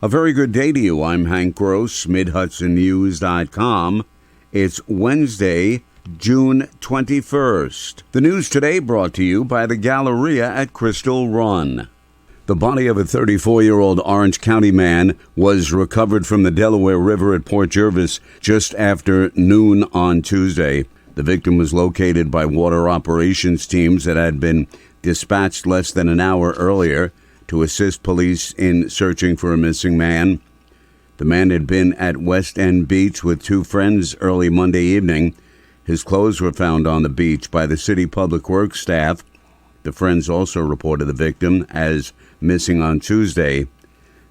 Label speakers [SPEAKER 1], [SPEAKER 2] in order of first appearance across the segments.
[SPEAKER 1] A very good day to you. I'm Hank Gross, MidHudsonNews.com. It's Wednesday, June 21st. The news today brought to you by the Galleria at Crystal Run. The body of a 34-year-old Orange County man was recovered from the Delaware River at Port Jervis just after noon on Tuesday. The victim was located by water operations teams that had been dispatched less than an hour earlier to assist police in searching for a missing man. The man had been at West End Beach with two friends early Monday evening. His clothes were found on the beach by the city public works staff. The friends also reported the victim as missing on Tuesday.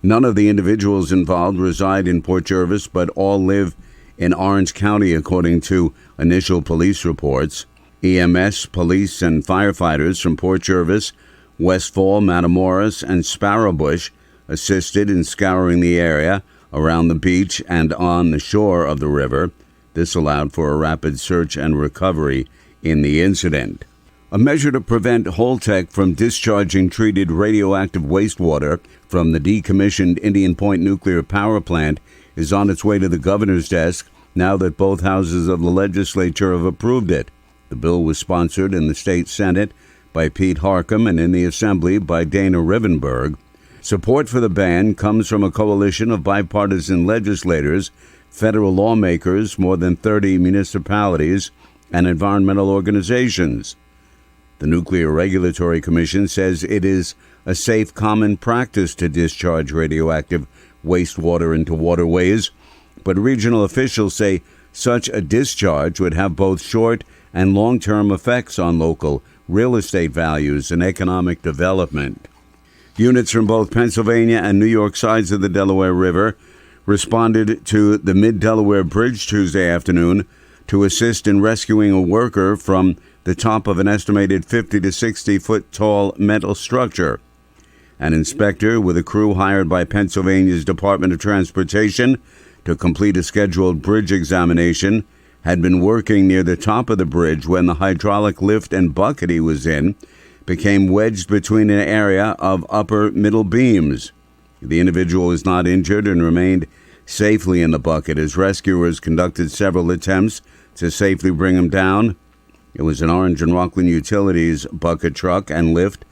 [SPEAKER 1] None of the individuals involved reside in Port Jervis, but all live in Orange County, according to initial police reports. EMS, police, and firefighters from Port Jervis, Westfall, Matamoras, and Sparrowbush assisted in scouring the area around the beach and on the shore of the river. This allowed for a rapid search and recovery in the incident. A measure to prevent Holtec from discharging treated radioactive wastewater from the decommissioned Indian Point nuclear power plant is on its way to the governor's desk now that both houses of the legislature have approved it. The bill was sponsored in the state Senate by Pete Harcum and in the Assembly by Dana Rivenberg. Support for the ban comes from a coalition of bipartisan legislators, federal lawmakers, more than 30 municipalities, and environmental organizations. The Nuclear Regulatory Commission says it is a safe common practice to discharge radioactive wastewater into waterways, but regional officials say such a discharge would have both short and long-term effects on local real estate values and economic development. Units from both Pennsylvania and New York sides of the Delaware River responded to the Mid-Delaware Bridge Tuesday afternoon to assist in rescuing a worker from the top of an estimated 50 to 60 foot tall metal structure. An inspector with a crew hired by Pennsylvania's Department of Transportation to complete a scheduled bridge examination had been working near the top of the bridge when the hydraulic lift and bucket he was in became wedged between an area of upper middle beams. The individual was not injured and remained safely in the bucket as rescuers conducted several attempts to safely bring him down. It was an Orange and Rockland Utilities bucket truck and lift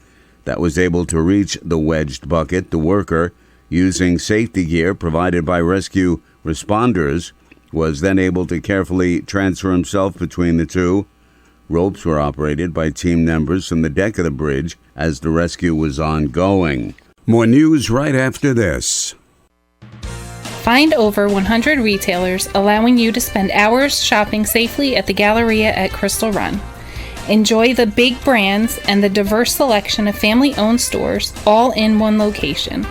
[SPEAKER 1] that was able to reach the wedged bucket. The worker, using safety gear provided by rescue responders, was then able to carefully transfer himself between the two. Ropes were operated by team members from the deck of the bridge as the rescue was ongoing. More news right after this.
[SPEAKER 2] Find over 100 retailers allowing you to spend hours shopping safely at the Galleria at Crystal Run. Enjoy the big brands and the diverse selection of family-owned stores all in one location.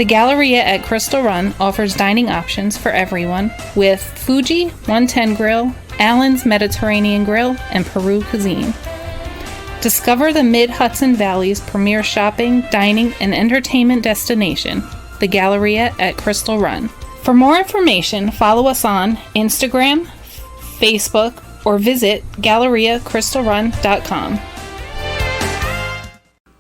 [SPEAKER 2] The Galleria at Crystal Run offers dining options for everyone with Fuji 110 Grill, Allen's Mediterranean Grill, and Peru Cuisine. Discover the Mid-Hudson Valley's premier shopping, dining, and entertainment destination, the Galleria at Crystal Run. For more information, follow us on Instagram, Facebook, or visit GalleriaCrystalRun.com.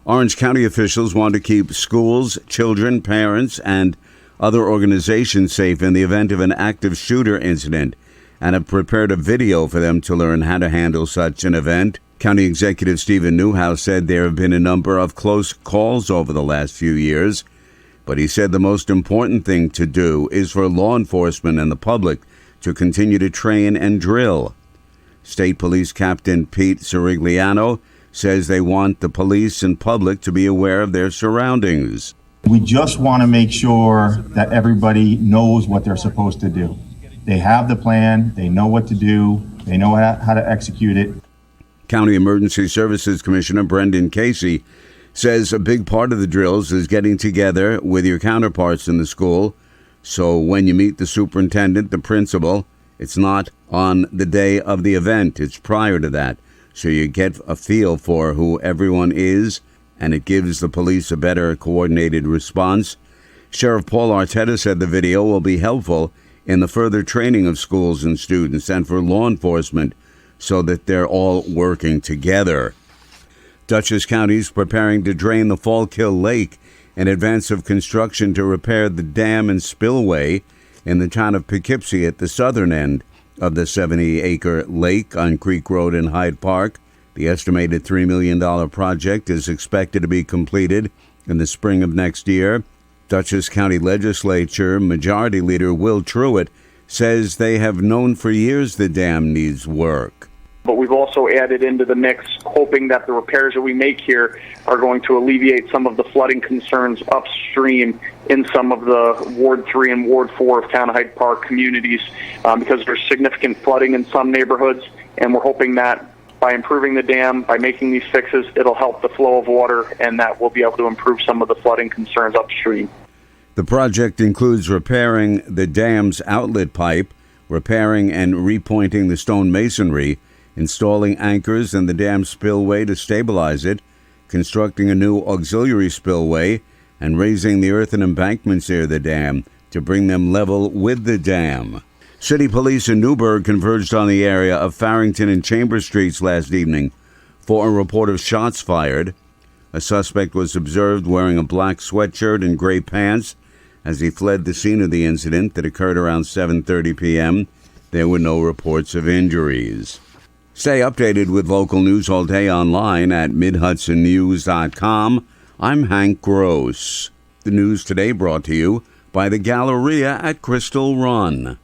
[SPEAKER 1] Orange County officials want to keep schools, children, parents, and other organizations safe in the event of an active shooter incident and have prepared a video for them to learn how to handle such an event. County Executive Stephen Newhouse said there have been a number of close calls over the last few years, but he said the most important thing to do is for law enforcement and the public to continue to train and drill. State Police Captain Pete Sirigliano says they want the police and public to be aware of their surroundings.
[SPEAKER 3] We just want to make sure that everybody knows what they're supposed to do. They have the plan, they know what to do, they know how to execute it.
[SPEAKER 1] County Emergency Services Commissioner Brendan Casey says a big part of the drills is getting together with your counterparts in the school. So when you meet the superintendent, the principal, it's not on the day of the event, it's prior to that. So you get a feel for who everyone is, and it gives the police a better coordinated response. Sheriff Paul Arteta said the video will be helpful in the further training of schools and students and for law enforcement so that they're all working together. Dutchess County is preparing to drain the Fallkill Lake in advance of construction to repair the dam and spillway in the town of Poughkeepsie at the southern end of the 70-acre lake on Creek Road in Hyde Park. The estimated $3 million project is expected to be completed in the spring of next year. Dutchess County Legislature Majority Leader Will Truitt says they have known for years the dam needs work.
[SPEAKER 4] But we've also added into the mix, hoping that the repairs that we make here are going to alleviate some of the flooding concerns upstream in some of the Ward 3 and Ward 4 of Town of Hyde Park communities, because there's significant flooding in some neighborhoods, and we're hoping that by improving the dam, by making these fixes, it'll help the flow of water, and that we'll be able to improve some of the flooding concerns upstream.
[SPEAKER 1] The project includes repairing the dam's outlet pipe, repairing and repointing the stone masonry, installing anchors in the dam spillway to stabilize it, constructing a new auxiliary spillway, and raising the earthen embankments near the dam to bring them level with the dam. City police in Newburgh converged on the area of Farrington and Chambers Streets last evening for a report of shots fired. A suspect was observed wearing a black sweatshirt and gray pants as he fled the scene of the incident that occurred around 7:30 p.m. There were no reports of injuries. Stay updated with local news all day online at MidHudsonNews.com. I'm Hank Gross. The news today brought to you by the Galleria at Crystal Run.